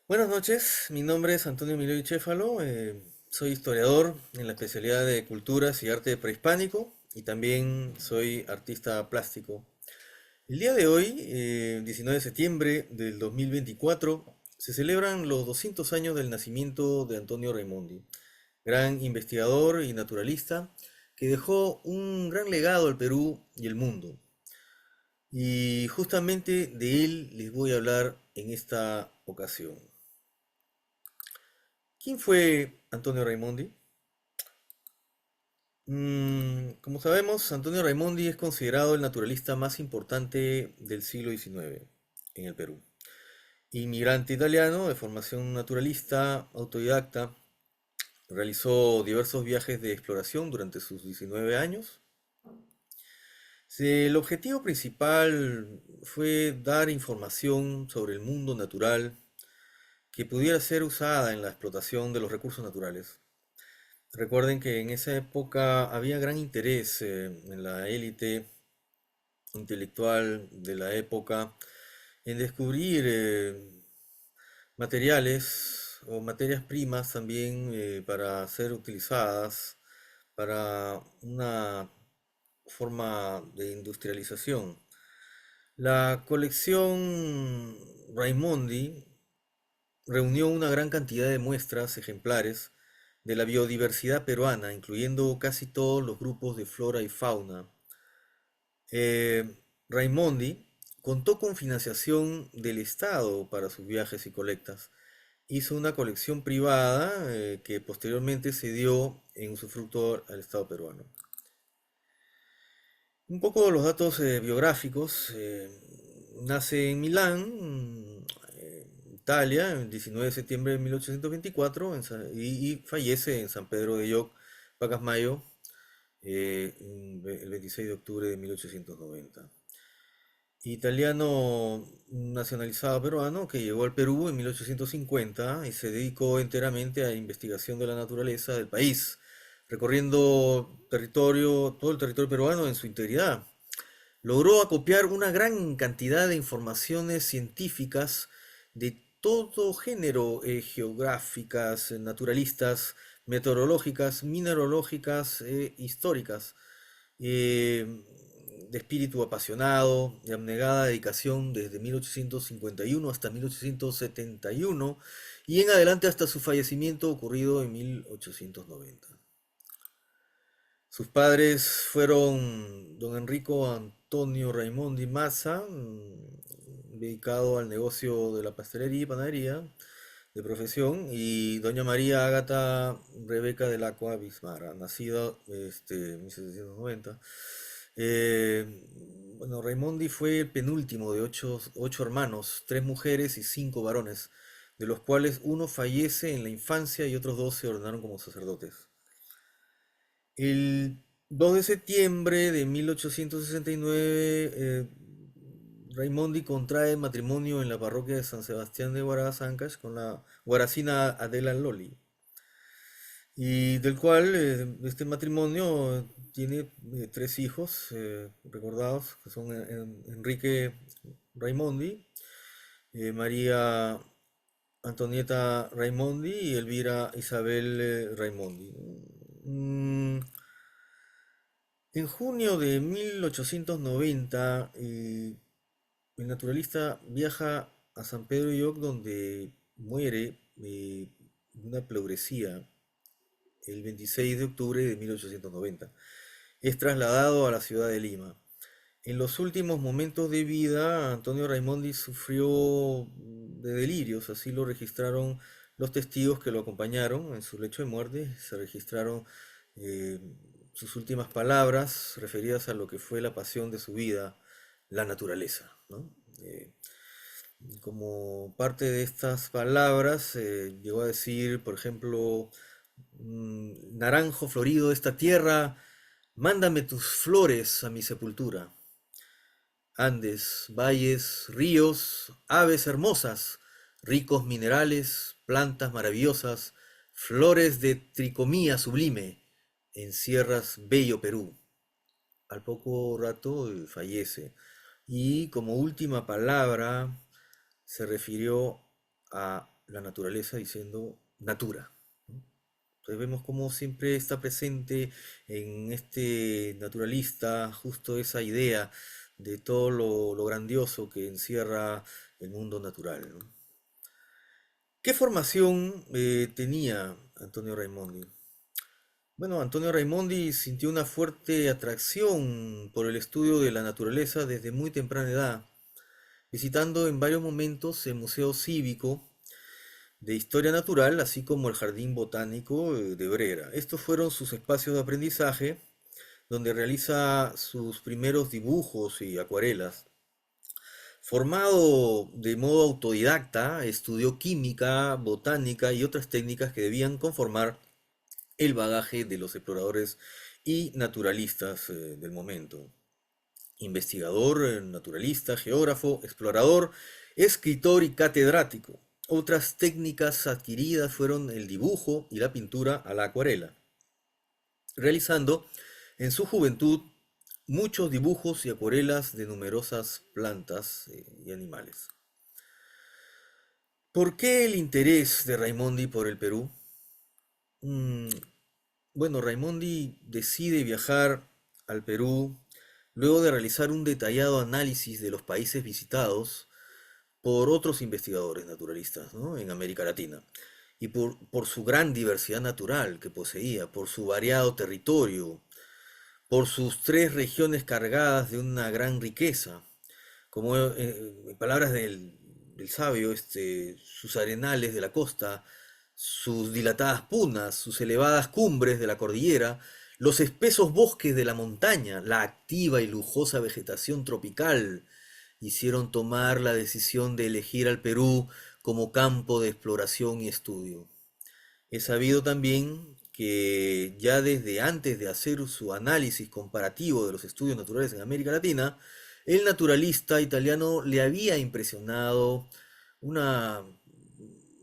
Buenas noches, mi nombre es Antonio Emilio Chéfalo, soy historiador en la especialidad de Culturas y Arte Prehispánico y también soy artista plástico. El día de hoy, 19 de septiembre del 2024, se celebran los 200 años del nacimiento de Antonio Raimondi, gran investigador y naturalista que dejó un gran legado al Perú y el mundo. Y justamente de él les voy a hablar en esta ocasión. ¿Quién fue Antonio Raimondi? Como sabemos, Antonio Raimondi es considerado el naturalista más importante del siglo XIX en el Perú. Inmigrante italiano de formación naturalista, autodidacta, realizó diversos viajes de exploración durante sus 19 años. El objetivo principal fue dar información sobre el mundo natural que pudiera ser usada en la explotación de los recursos naturales. Recuerden que en esa época había gran interés en la élite intelectual de la época en descubrir materiales o materias primas también para ser utilizadas para una forma de industrialización. La colección Raimondi reunió una gran cantidad de muestras ejemplares de la biodiversidad peruana, incluyendo casi todos los grupos de flora y fauna. Raimondi contó con financiación del Estado para sus viajes y colectas. Hizo una colección privada que posteriormente se dio en usufructo al Estado peruano. Un poco de los datos biográficos. Nace en Milán, Italia, el 19 de septiembre de 1824 y fallece en San Pedro de Lloc, Pacasmayo, el 26 de octubre de 1890. Italiano nacionalizado peruano que llegó al Perú en 1850 y se dedicó enteramente a investigación de la naturaleza del país, recorriendo todo el territorio peruano en su integridad. Logró acopiar una gran cantidad de informaciones científicas de todo género, geográficas, naturalistas, meteorológicas, mineralógicas, históricas, eh, de espíritu apasionado, de abnegada dedicación desde 1851 hasta 1871 y en adelante hasta su fallecimiento ocurrido en 1890. Sus padres fueron don Enrico Antonio Raimondi Massa, dedicado al negocio de la pastelería y panadería de profesión, y doña María Ágata Rebeca del Acua Bismara, nacida en 1790. Bueno, Raimondi fue el penúltimo de ocho hermanos, tres mujeres y cinco varones, de los cuales uno fallece en la infancia y otros dos se ordenaron como sacerdotes. El 2 de septiembre de 1869, Raimondi contrae matrimonio en la parroquia de San Sebastián de Guarazancas con la guaracina Adela Loli, y del cual este matrimonio tiene tres hijos recordados, que son Enrique Raimondi, María Antonieta Raimondi y Elvira Isabel Raimondi. Mm, En junio de 1890, el naturalista viaja a San Pedro de Lloc, donde muere de una pleuresía el 26 de octubre de 1890. Es trasladado a la ciudad de Lima. En los últimos momentos de vida, Antonio Raimondi sufrió de delirios, así lo registraron los testigos que lo acompañaron en su lecho de muerte. Se registraron eh, sus últimas palabras referidas a lo que fue la pasión de su vida, la naturaleza, ¿no? Como parte de estas palabras, llegó a decir, por ejemplo, naranjo florido de esta tierra, mándame tus flores a mi sepultura. Andes, valles, ríos, aves hermosas, ricos minerales, plantas maravillosas, flores de tricomía sublime, encierras bello Perú. Al poco rato fallece. Y como última palabra se refirió a la naturaleza diciendo natura, ¿no? Entonces vemos cómo siempre está presente en este naturalista justo esa idea de todo lo grandioso que encierra el mundo natural, ¿no? ¿Qué formación tenía Antonio Raimondi? Bueno, Antonio Raimondi sintió una fuerte atracción por el estudio de la naturaleza desde muy temprana edad, visitando en varios momentos el Museo Cívico de Historia Natural, así como el Jardín Botánico de Brera. Estos fueron sus espacios de aprendizaje, donde realiza sus primeros dibujos y acuarelas. Formado de modo autodidacta, estudió química, botánica y otras técnicas que debían conformar el bagaje de los exploradores y naturalistas del momento. Investigador, naturalista, geógrafo, explorador, escritor y catedrático. Otras técnicas adquiridas fueron el dibujo y la pintura a la acuarela, realizando en su juventud muchos dibujos y acuarelas de numerosas plantas y animales. ¿Por qué el interés de Raimondi por el Perú? Mm, bueno, Raimondi decide viajar al Perú luego de realizar un detallado análisis de los países visitados por otros investigadores naturalistas, ¿no? En América Latina, y por su gran diversidad natural que poseía, por su variado territorio, por sus tres regiones cargadas de una gran riqueza, como en palabras del sabio, sus arenales de la costa, sus dilatadas punas, sus elevadas cumbres de la cordillera, los espesos bosques de la montaña, la activa y lujosa vegetación tropical, hicieron tomar la decisión de elegir al Perú como campo de exploración y estudio. He sabido también que ya desde antes de hacer su análisis comparativo de los estudios naturales en América Latina, el naturalista italiano le había impresionado una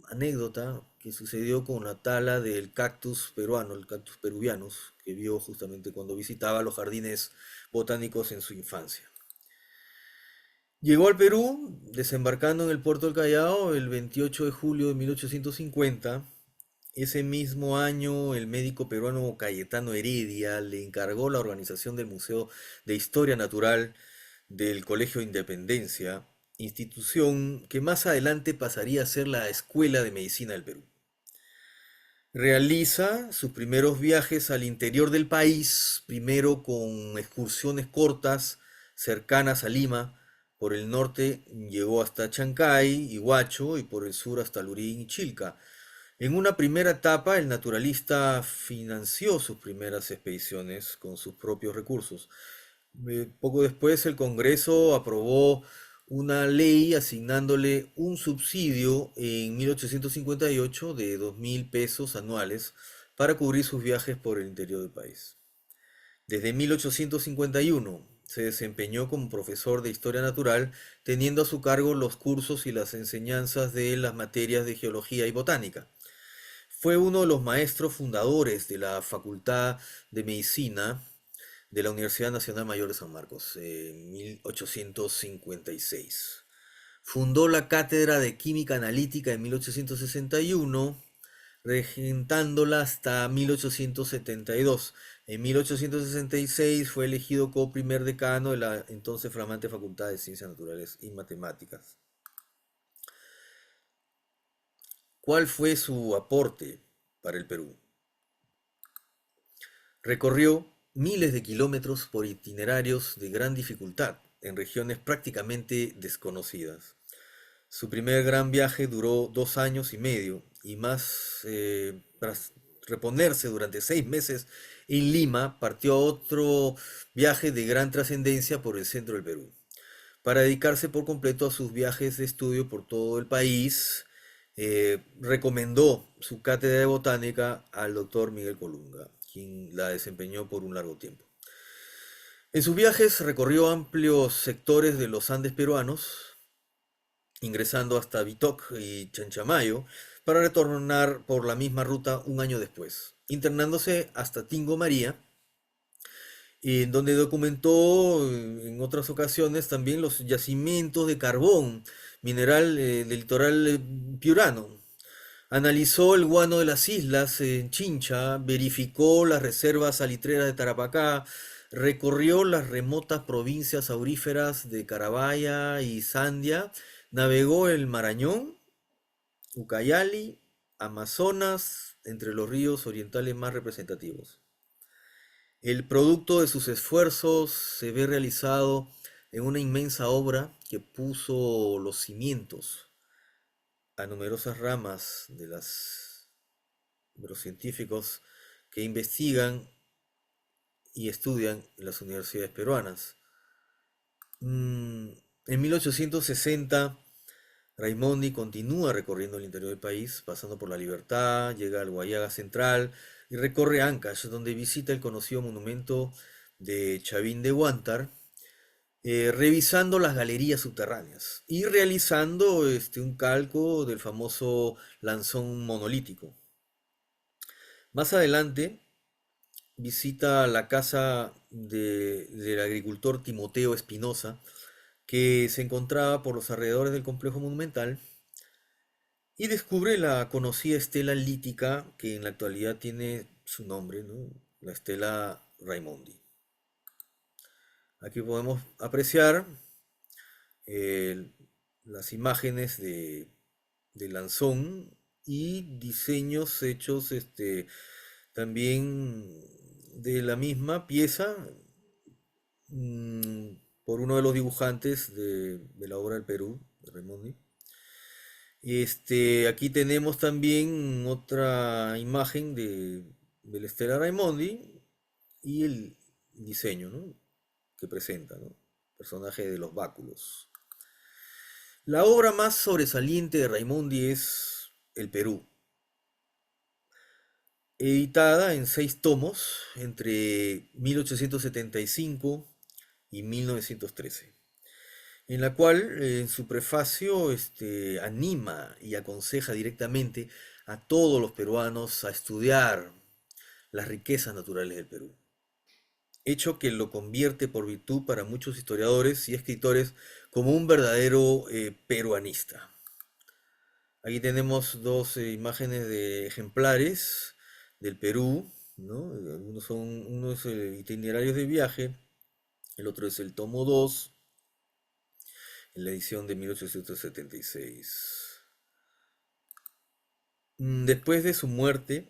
anécdota que sucedió con la tala del cactus peruano, el cactus peruvianus, que vio justamente cuando visitaba los jardines botánicos en su infancia. Llegó al Perú, desembarcando en el puerto del Callao el 28 de julio de 1850. Ese mismo año, el médico peruano Cayetano Heredia le encargó la organización del Museo de Historia Natural del Colegio Independencia, institución que más adelante pasaría a ser la Escuela de Medicina del Perú. Realiza sus primeros viajes al interior del país, primero con excursiones cortas cercanas a Lima. Por el norte llegó hasta Chancay y Huacho y por el sur hasta Lurín y Chilca. En una primera etapa, el naturalista financió sus primeras expediciones con sus propios recursos. Poco después, el Congreso aprobó una ley asignándole un subsidio en 1858 de 2.000 pesos anuales para cubrir sus viajes por el interior del país. Desde 1851 se desempeñó como profesor de historia natural, teniendo a su cargo los cursos y las enseñanzas de las materias de geología y botánica. Fue uno de los maestros fundadores de la Facultad de Medicina de la Universidad Nacional Mayor de San Marcos en 1856. Fundó la Cátedra de Química Analítica en 1861, regentándola hasta 1872. En 1866 fue elegido como primer decano de la entonces flamante Facultad de Ciencias Naturales y Matemáticas. ¿Cuál fue su aporte para el Perú? Recorrió miles de kilómetros por itinerarios de gran dificultad en regiones prácticamente desconocidas. Su primer gran viaje duró 2 años y medio y más, tras reponerse durante 6 meses en Lima, partió a otro viaje de gran trascendencia por el centro del Perú, para dedicarse por completo a sus viajes de estudio por todo el país. Recomendó su cátedra de botánica al doctor Miguel Colunga, quien la desempeñó por un largo tiempo. En sus viajes recorrió amplios sectores de los Andes peruanos, ingresando hasta Bitoc y Chanchamayo, para retornar por la misma ruta un año después, internándose hasta Tingo María, en donde documentó en otras ocasiones también los yacimientos de carbón, mineral del litoral piurano. Analizó el guano de las islas en Chincha, verificó las reservas salitreras de Tarapacá, recorrió las remotas provincias auríferas de Carabaya y Sandia, navegó el Marañón, Ucayali, Amazonas, entre los ríos orientales más representativos. El producto de sus esfuerzos se ve realizado en una inmensa obra que puso los cimientos a numerosas ramas de los científicos que investigan y estudian en las universidades peruanas. Mm, en 1860, Raimondi continúa recorriendo el interior del país, pasando por La Libertad, llega al Guayaga Central y recorre Ancash, donde visita el conocido monumento de Chavín de Huántar, revisando las galerías subterráneas y realizando un calco del famoso lanzón monolítico. Más adelante visita la casa del agricultor Timoteo Espinosa, que se encontraba por los alrededores del complejo monumental, y descubre la conocida estela lítica que en la actualidad tiene su nombre, ¿no? La estela Raimondi. Aquí podemos apreciar eh, las imágenes de Lanzón y diseños hechos también de la misma pieza, mm, por uno de los dibujantes de la obra del Perú, de Raimondi. Aquí tenemos también otra imagen de la Estela Raimondi y el diseño, ¿no? Que presenta, ¿no? Personaje de los báculos. La obra más sobresaliente de Raimondi es El Perú, editada en 6 tomos entre 1875 y 1913, en la cual en su prefacio anima y aconseja directamente a todos los peruanos a estudiar las riquezas naturales del Perú, hecho que lo convierte por virtud para muchos historiadores y escritores como un verdadero peruanista. Aquí tenemos dos imágenes de ejemplares del Perú, ¿no? Uno es el itinerario de viaje, el otro es el tomo 2 en la edición de 1876. Después de su muerte,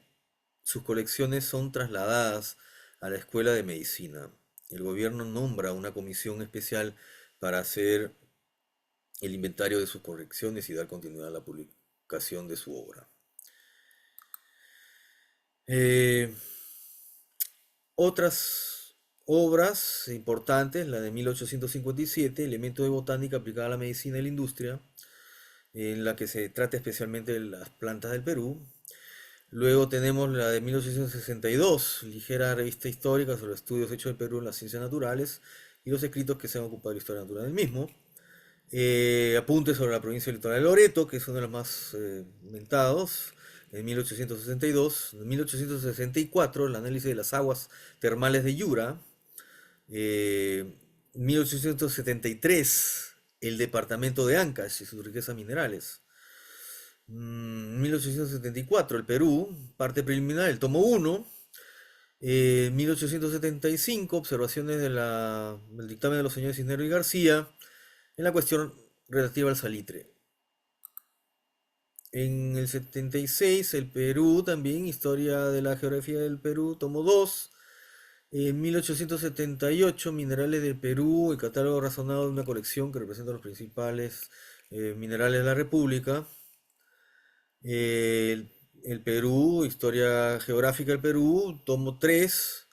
sus colecciones son trasladadas a la Escuela de Medicina. El gobierno nombra una comisión especial para hacer el inventario de sus colecciones y dar continuidad a la publicación de su obra. Eh, Otras obras importantes, la de 1857, Elementos de botánica aplicada a la medicina y la industria, en la que se trata especialmente de las plantas del Perú. Luego tenemos la de 1862, ligera revista histórica sobre estudios hechos del Perú en las ciencias naturales y los escritos que se han ocupado de la historia natural del mismo. Apuntes sobre la provincia litoral de Loreto, que es uno de los más mentados, en 1862. En 1864, el análisis de las aguas termales de Yura. 1873, el departamento de Ancash y sus riquezas minerales. 1874, el Perú, parte preliminar, el tomo 1. 1875, observaciones del dictamen de los señores Cisneros y García en la cuestión relativa al salitre. En el 76, el Perú también, Historia de la Geografía del Perú, tomo 2. En 1878, Minerales del Perú, el catálogo razonado de una colección que representa los principales minerales de la República. El, el Perú, Historia Geográfica del Perú, tomo 3.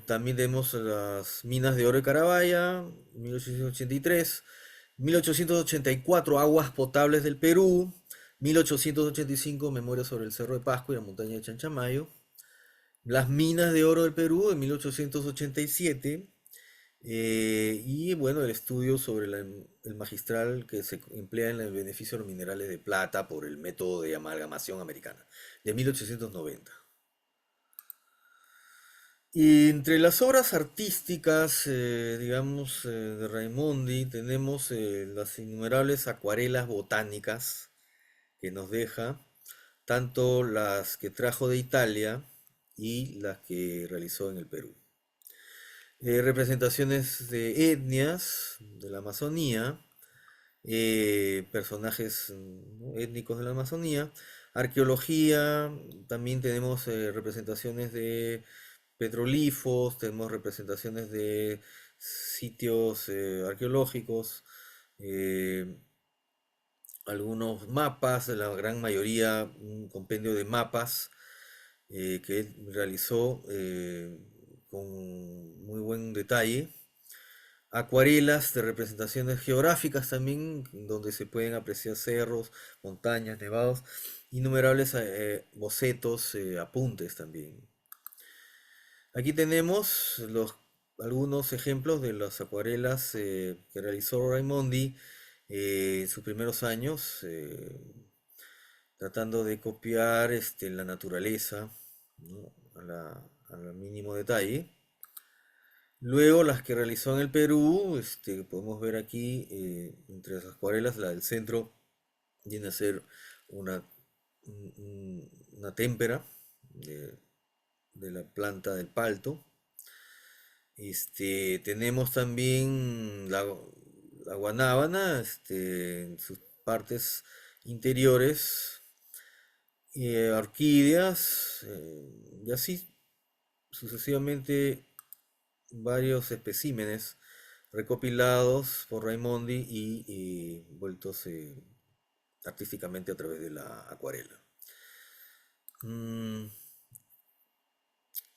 También tenemos las minas de oro de Carabaya, 1883. 1884, Aguas Potables del Perú. 1885, Memoria sobre el Cerro de Pascua y la montaña de Chanchamayo. Las minas de oro del Perú en 1887. Y bueno, el estudio sobre el magistral que se emplea en el beneficio de los minerales de plata por el método de amalgamación americana, de 1890. Y entre las obras artísticas, digamos, de Raimondi, tenemos las innumerables acuarelas botánicas que nos deja, tanto las que trajo de Italia y las que realizó en el Perú. Representaciones de etnias de la Amazonía, personajes, ¿no?, étnicos de la Amazonía, arqueología, también tenemos representaciones de petrolifos, tenemos representaciones de sitios arqueológicos, eh, algunos mapas, la gran mayoría un compendio de mapas que él realizó con muy buen detalle. Acuarelas de representaciones geográficas también, donde se pueden apreciar cerros, montañas, nevados, innumerables bocetos, apuntes también. Aquí tenemos algunos ejemplos de las acuarelas que realizó Raimondi en sus primeros años, tratando de copiar la naturaleza, ¿no?, al mínimo detalle. Luego las que realizó en el Perú, podemos ver aquí entre las acuarelas, la del centro viene a ser una, una témpera de, de la planta del palto. Tenemos también la guanábana, en sus partes interiores, orquídeas, y así sucesivamente varios especímenes recopilados por Raimondi y vueltos artísticamente a través de la acuarela. Mm,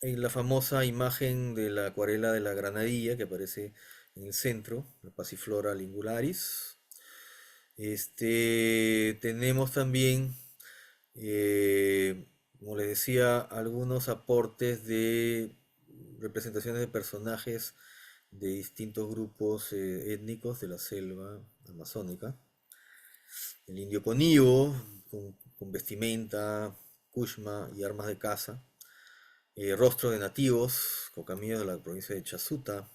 En la famosa imagen de la acuarela de la granadilla que aparece en el centro, la Passiflora lingularis. Tenemos también, como les decía, algunos aportes de representaciones de personajes de distintos grupos étnicos de la selva amazónica. El indio Conío, con vestimenta, cushma y armas de caza. Rostro de nativos, Cocamillo de la provincia de Chasuta.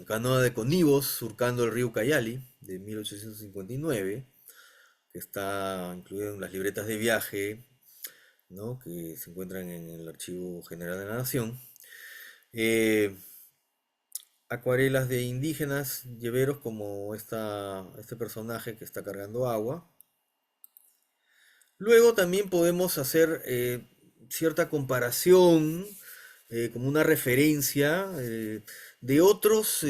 Canoa de Conivos, surcando el río Cayali, de 1859, que está incluido en las libretas de viaje, ¿no?, que se encuentran en el Archivo General de la Nación. Eh, Acuarelas de indígenas lleveros como este personaje que está cargando agua. Luego también podemos hacer cierta comparación, como una referencia de otros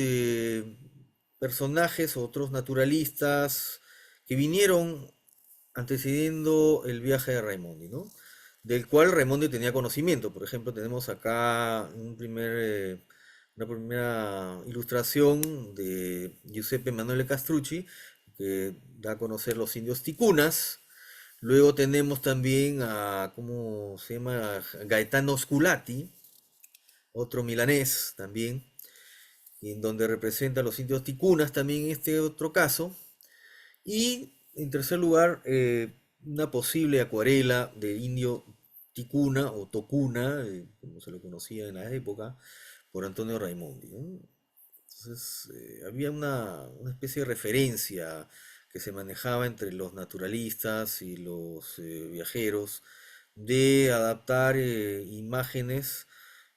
personajes, otros naturalistas que vinieron antecediendo el viaje de Raimondi, ¿no? Del cual Raimondi tenía conocimiento. Por ejemplo, tenemos acá una primera ilustración de Giuseppe Emanuele Castrucci, que da a conocer los indios ticunas. Luego tenemos también a, ¿cómo se llama? Gaetano Sculati, otro milanés también, en donde representa a los indios ticunas también en este otro caso. Y en tercer lugar, una posible acuarela de indio ticuna o tocuna, como se lo conocía en la época, por Antonio Raimondi, ¿no? Entonces, había una especie de referencia que se manejaba entre los naturalistas y los viajeros de adaptar imágenes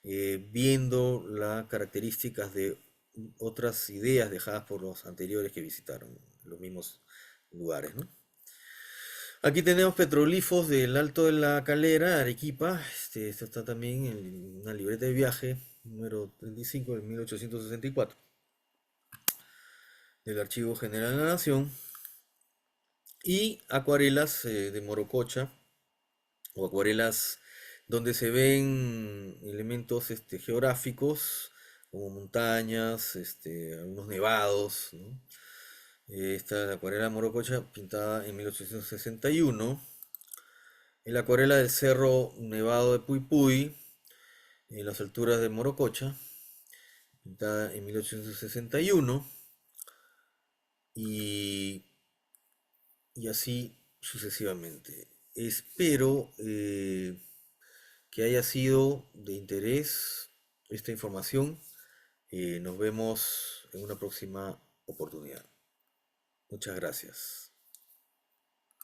viendo las características de otras ideas dejadas por los anteriores que visitaron los mismos lugares, ¿no? Aquí tenemos petroglifos del Alto de la Calera, Arequipa. Esto está también en una libreta de viaje, número 35 de 1864, del Archivo General de la Nación. Y acuarelas de Morococha, o acuarelas donde se ven elementos geográficos, como montañas, algunos nevados, ¿no? Esta acuarela de Morococha pintada en 1861. El acuarela del Cerro Nevado de Puypuy, en las alturas de Morococha, pintada en 1861. Y, y así sucesivamente. Espero que haya sido de interés esta información. Nos vemos en una próxima oportunidad. Muchas gracias.